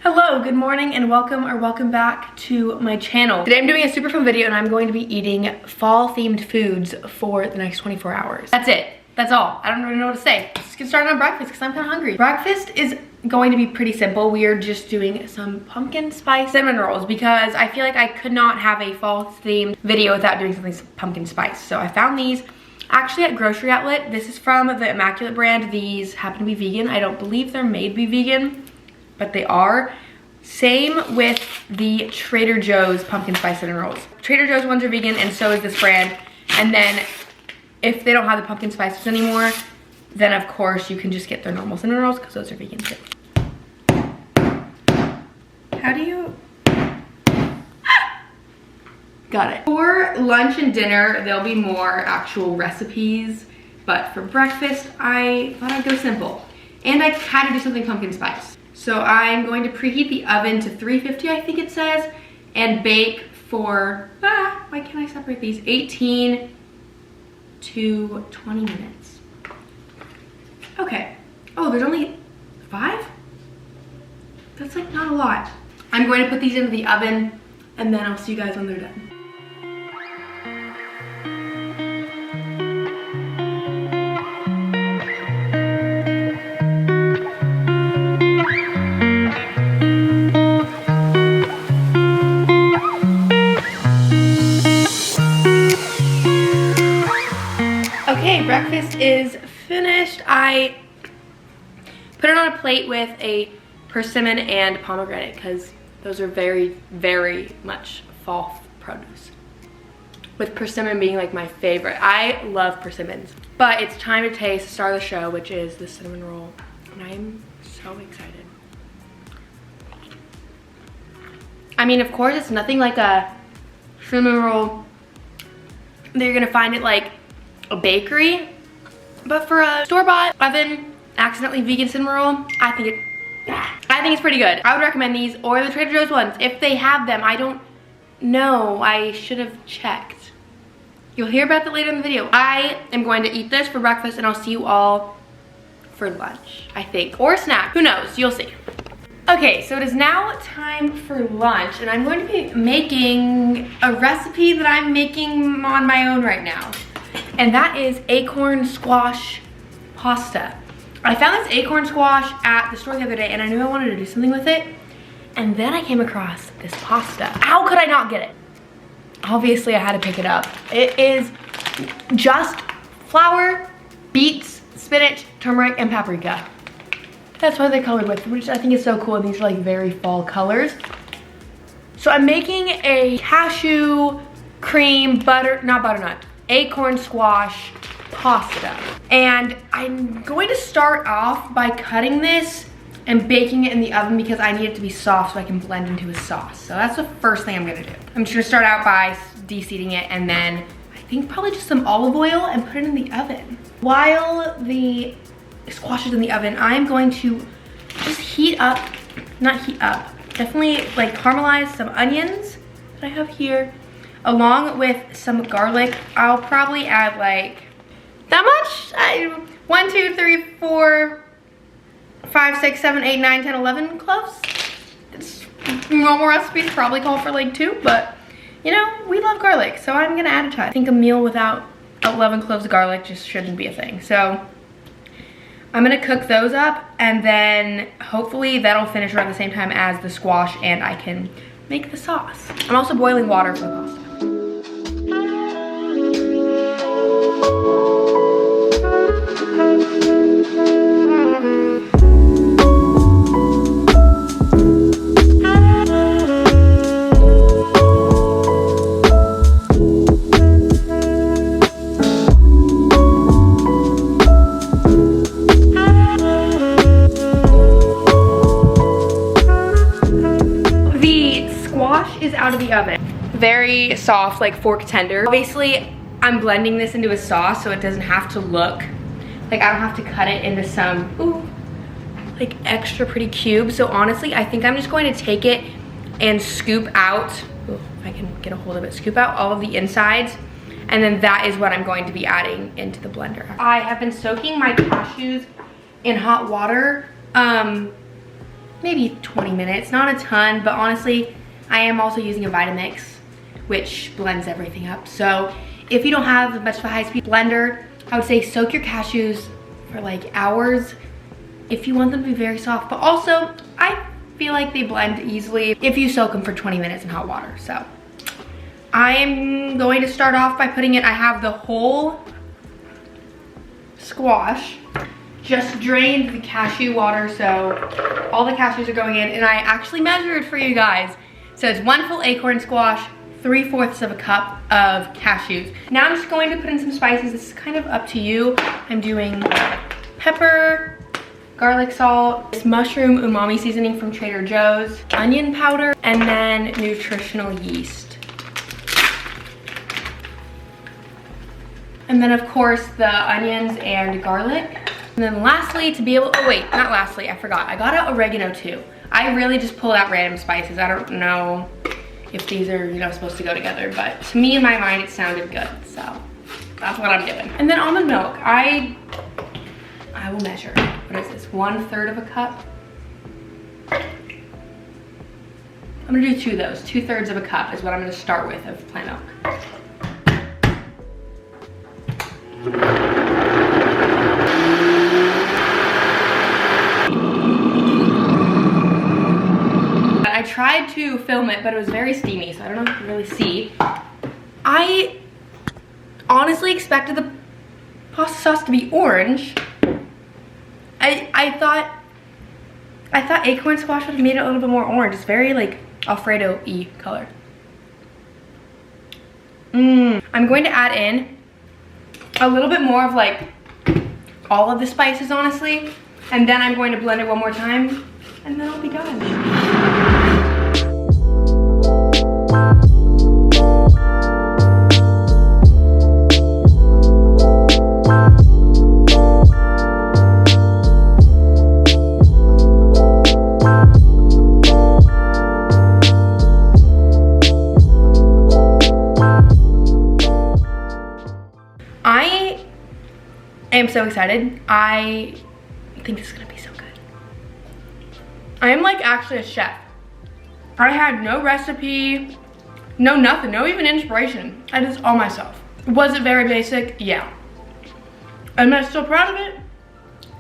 Hello, good morning, and welcome back to my channel. Today I'm doing a super fun video and I'm going to be eating fall themed foods for the next 24 hours. That's it. That's all. I don't really know what to say. Let's get started on breakfast because I'm kind of hungry. Breakfast is going to be pretty simple. We are just doing some pumpkin spice cinnamon rolls because I feel like I could not have a fall themed video without doing something pumpkin spice. So I found these actually at grocery outlet. This is from the Immaculate brand. These happen to be vegan. I don't believe they're made to be vegan, but they are. Same with the Trader Joe's pumpkin spice cinnamon rolls. Trader Joe's ones are vegan and so is this brand. And then if they don't have the pumpkin spices anymore, then of course you can just get their normal cinnamon rolls because those are vegan too. How do you? Got it. For lunch and dinner, there'll be more actual recipes, but for breakfast, I thought I'd go simple. And I had to do something pumpkin spice. So I'm going to preheat the oven to 350, I think it says, and bake for, why can't I separate these? 18 to 20 minutes. Okay. Oh, there's only 5? That's like not a lot. I'm going to put these into the oven and then I'll see you guys when they're done. Okay, breakfast is finished. I put it on a plate with a persimmon and pomegranate because those are very, very much fall produce. With persimmon being like my favorite. I love persimmons. But it's time to taste the star of the show, which is the cinnamon roll. And I'm so excited. I mean, of course, it's nothing like a cinnamon roll that you're gonna find at like a bakery, but for a store-bought oven accidentally vegan cinnamon roll, I think it's pretty good. I would recommend these or the Trader Joe's ones if they have them. I don't know, I should have checked. You'll hear about that later in the video. I am going to eat this for breakfast and I'll see you all for lunch, I think, or snack, who knows, you'll see. Okay, so it is now time for lunch and I'm going to be making a recipe that I'm making on my own right now. And that is acorn squash pasta. I found this acorn squash at the store the other day and I knew I wanted to do something with it. And then I came across this pasta. How could I not get it? Obviously I had to pick it up. It is just flour, beets, spinach, turmeric, and paprika. That's what they colored with, which I think is so cool. And these are like very fall colors. So I'm making a cashew cream butternut, acorn squash pasta. And I'm going to start off by cutting this and baking it in the oven because I need it to be soft so I can blend into a sauce. So that's the first thing I'm gonna do. I'm just gonna start out by de-seeding it and then I think probably just some olive oil and put it in the oven. While the squash is in the oven, I'm going to just definitely like caramelize some onions that I have here, along with some garlic. I'll probably add like, that much? 1, 2, 3, 4, 5, 6, 7, 8, 9, 10, 11 cloves. It's, normal recipes probably call for like 2, but you know, we love garlic, so I'm gonna add a ton. I think a meal without 11 cloves of garlic just shouldn't be a thing. So I'm gonna cook those up and then hopefully that'll finish around the same time as the squash and I can make the sauce. I'm also boiling water for the pasta. Is out of the oven. Very soft, like fork tender. Obviously, I'm blending this into a sauce so it doesn't have to look like I don't have to cut it into some, like extra pretty cubes. So honestly, I think I'm just going to take it and scoop out, if I can get a hold of it, scoop out all of the insides. And then that is what I'm going to be adding into the blender. I have been soaking my cashews in hot water maybe 20 minutes, not a ton, but honestly, I am also using a Vitamix, which blends everything up. So if you don't have much of a high-speed blender, I would say soak your cashews for like hours if you want them to be very soft, but also I feel like they blend easily if you soak them for 20 minutes in hot water. So I'm going to start off by putting it, I have the whole squash, just drained the cashew water, so all the cashews are going in, and I actually measured for you guys. So it's 1 full acorn squash, 3/4 of a cup of cashews. Now I'm just going to put in some spices. This is kind of up to you. I'm doing pepper, garlic salt, this mushroom umami seasoning from Trader Joe's, onion powder, and then nutritional yeast. And then of course the onions and garlic. And then lastly, to be able, oh wait, not lastly, I forgot. I got out oregano too. I really just pulled out random spices. I don't know if these are, you know, supposed to go together, but to me in my mind it sounded good, so that's what I'm doing. And then almond milk, I will measure. What is this, 1/3 of a cup? I'm gonna do 2 of those. 2/3 of a cup is what I'm gonna start with of plant milk. I tried to film it, but it was very steamy, so I don't know if you can really see. I honestly expected the pasta sauce to be orange. I thought acorn squash would have made it a little bit more orange. It's very like Alfredo-y color. I'm going to add in a little bit more of like all of the spices, honestly, and then I'm going to blend it one more time, and then I'll be done. I am so excited. I think this is gonna be so good. I am like actually a chef. I had no recipe, no nothing, no even inspiration. I did this all myself. Was it very basic? Yeah. Am I still proud of it?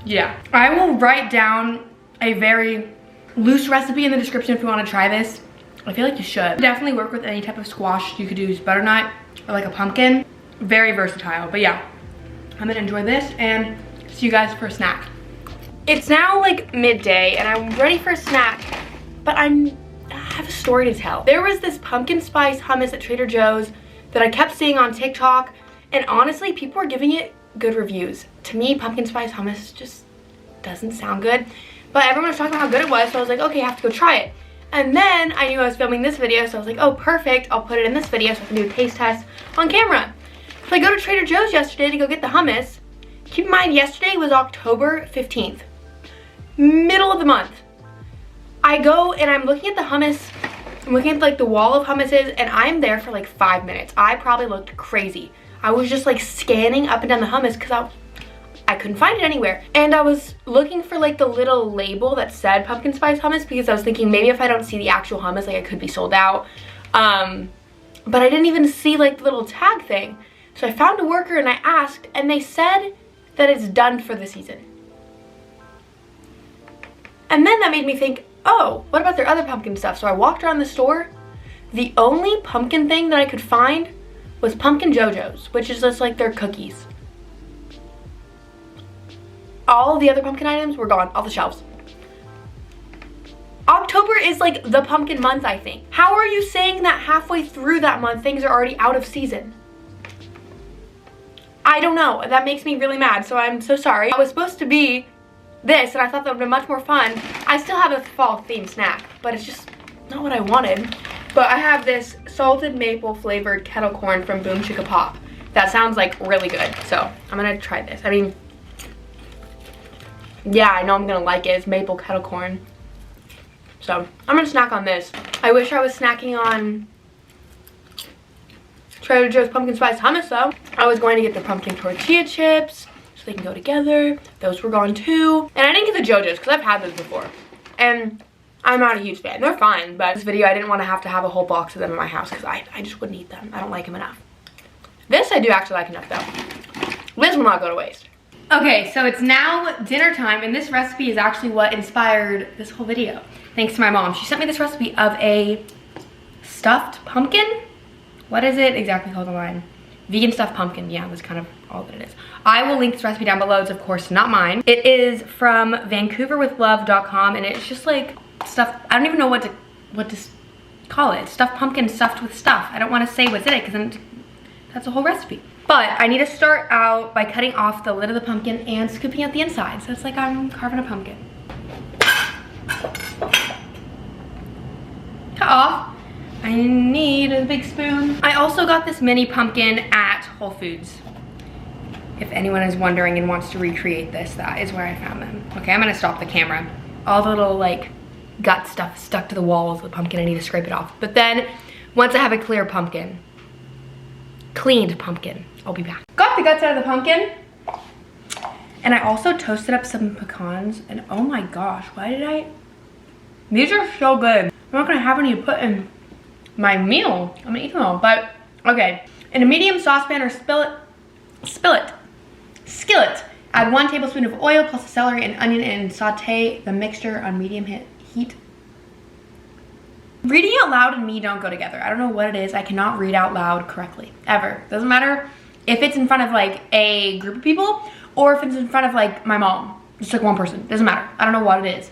Yeah. I will write down a very loose recipe in the description if you want to try this. I feel like you should. Definitely work with any type of squash. You could use butternut or like a pumpkin. Very versatile, but yeah. I'm gonna enjoy this and see you guys for a snack. It's now like midday and I'm ready for a snack, but I have a story to tell. There was this pumpkin spice hummus at Trader Joe's that I kept seeing on TikTok, and honestly, people were giving it good reviews. To me, pumpkin spice hummus just doesn't sound good, but everyone was talking about how good it was, so I was like, okay, I have to go try it. And then I knew I was filming this video, so I was like, oh, perfect, I'll put it in this video so I can do a taste test on camera. So I go to Trader Joe's yesterday to go get the hummus. Keep in mind, yesterday was October 15th, middle of the month. I go and I'm looking at the hummus. I'm looking at like the wall of hummuses, and I'm there for like 5 minutes. I probably looked crazy. I was just like scanning up and down the hummus because I couldn't find it anywhere. And I was looking for like the little label that said pumpkin spice hummus because I was thinking maybe if I don't see the actual hummus, like it could be sold out. But I didn't even see like the little tag thing. So I found a worker and I asked, and they said that it's done for the season. And then that made me think, oh, what about their other pumpkin stuff? So I walked around the store. The only pumpkin thing that I could find was pumpkin JoJo's, which is just like their cookies. All the other pumpkin items were gone off the shelves. October is like the pumpkin month, I think. How are you saying that halfway through that month things are already out of season? I don't know. That makes me really mad, so I'm so sorry. I was supposed to be this, and I thought that would be much more fun. I still have a fall themed snack, but it's just not what I wanted. But I have this salted maple flavored kettle corn from Boom Chicka Pop. That sounds like really good, so I'm gonna try this. I mean, yeah, I know I'm gonna like it. It's maple kettle corn. So I'm gonna snack on this. I wish I was snacking on Trader Joe's pumpkin spice hummus though. I was going to get the pumpkin tortilla chips so they can go together. Those were gone too. And I didn't get the JoJo's because I've had those before. And I'm not a huge fan. They're fine, but this video I didn't want to have a whole box of them in my house because I just wouldn't eat them. I don't like them enough. This I do actually like enough though. This will not go to waste. Okay, so it's now dinner time, and this recipe is actually what inspired this whole video. Thanks to my mom. She sent me this recipe of a stuffed pumpkin. What is it exactly called online? Vegan stuffed pumpkin. Yeah, that's kind of all that it is. I will link this recipe down below. It's of course not mine. It is from vancouverwithlove.com, and it's just like stuff. I don't even know what to call it. Stuffed pumpkin stuffed with stuff. I don't want to say what's in it because then that's a whole recipe. But I need to start out by cutting off the lid of the pumpkin and scooping out the inside. So it's like I'm carving a pumpkin. Cut off. I need a big spoon. I also got this mini pumpkin at Whole Foods. If anyone is wondering and wants to recreate this, that is where I found them. Okay, I'm gonna stop the camera. All the little like gut stuff stuck to the walls of the pumpkin, I need to scrape it off. But then once I have a clear pumpkin, cleaned pumpkin, I'll be back. Got the guts out of the pumpkin. And I also toasted up some pecans, and oh my gosh, these are so good. I'm not gonna have any to put in my meal. I'm gonna eat them all, but okay. In a medium saucepan or skillet, add 1 tablespoon of oil plus a celery and onion and saute the mixture on medium heat. Reading out loud and me don't go together. I don't know what it is. I cannot read out loud correctly, ever. Doesn't matter if it's in front of like a group of people or if it's in front of like my mom. Just like one person, doesn't matter. I don't know what it is.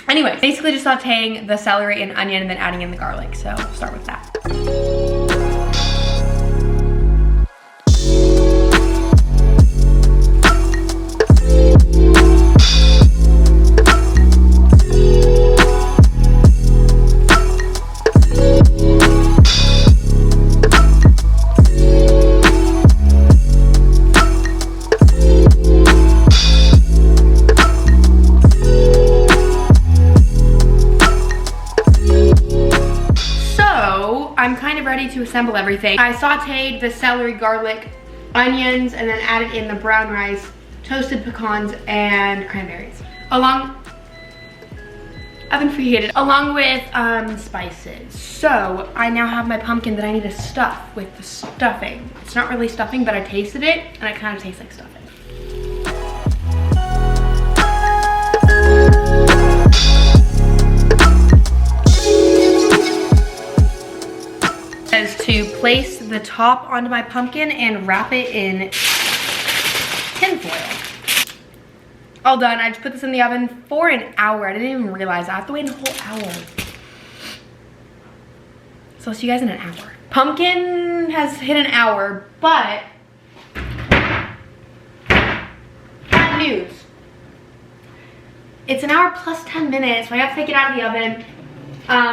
Anyway, basically just sauteing the celery and onion and then adding in the garlic. So I'll start with that. Ready to assemble everything. I sauteed the celery, garlic, onions, and then added in the brown rice, toasted pecans, and cranberries. Oven preheated, along with spices. So I now have my pumpkin that I need to stuff with the stuffing. It's not really stuffing, but I tasted it, and it kind of tastes like stuffing. Is to place the top onto my pumpkin and wrap it in tin foil. All done. I just put this in the oven for an hour. I didn't even realize I have to wait a whole hour. So I'll see you guys in an hour. Pumpkin has hit an hour, but bad news. It's an hour plus 10 minutes, so I have to take it out of the oven,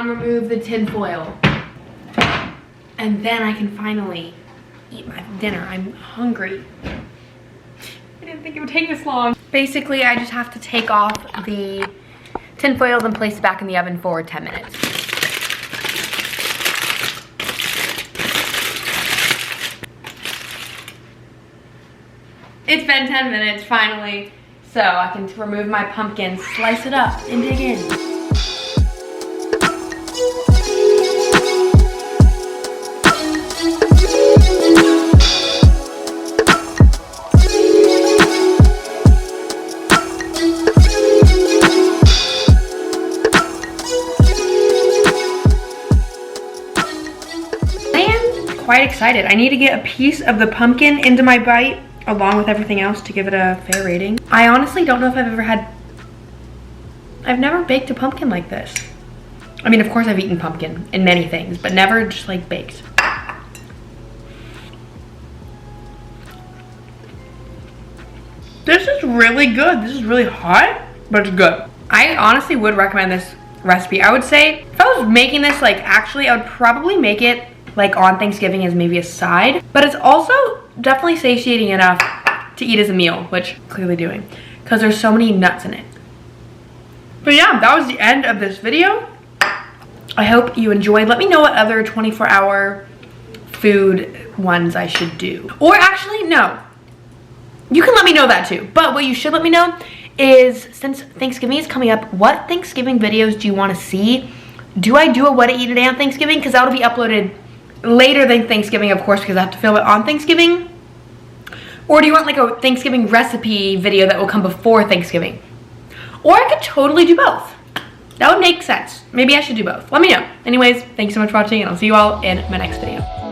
remove the tin foil. And then I can finally eat my dinner. I'm hungry. I didn't think it would take this long. Basically, I just have to take off the tin foil and place it back in the oven for 10 minutes. It's been 10 minutes, finally. So I can remove my pumpkin, slice it up, and dig in. Quite excited. I need to get a piece of the pumpkin into my bite along with everything else to give it a fair rating. I honestly don't know if I've never baked a pumpkin like this. I mean, of course I've eaten pumpkin in many things, but never just like baked. This is really good. This is really hot, but it's good. I honestly would recommend this recipe. I would say if I was making this like actually, I would probably make it like on Thanksgiving as maybe a side, but it's also definitely satiating enough to eat as a meal, which I'm clearly doing because there's so many nuts in it. But yeah, that was the end of this video. I hope you enjoyed. Let me know what other 24-hour food ones I should do. Or actually, no. You can let me know that too. But what you should let me know is, since Thanksgiving is coming up, what Thanksgiving videos do you want to see? Do I do a what to eat today on Thanksgiving? Because that'll be uploaded later than Thanksgiving, of course, because I have to film it on Thanksgiving. Or do you want like a Thanksgiving recipe video that will come before Thanksgiving? Or I could totally do both. That would make sense. Maybe I should do both. Let me know. Anyways, thank you so much for watching, and I'll see you all in my next video.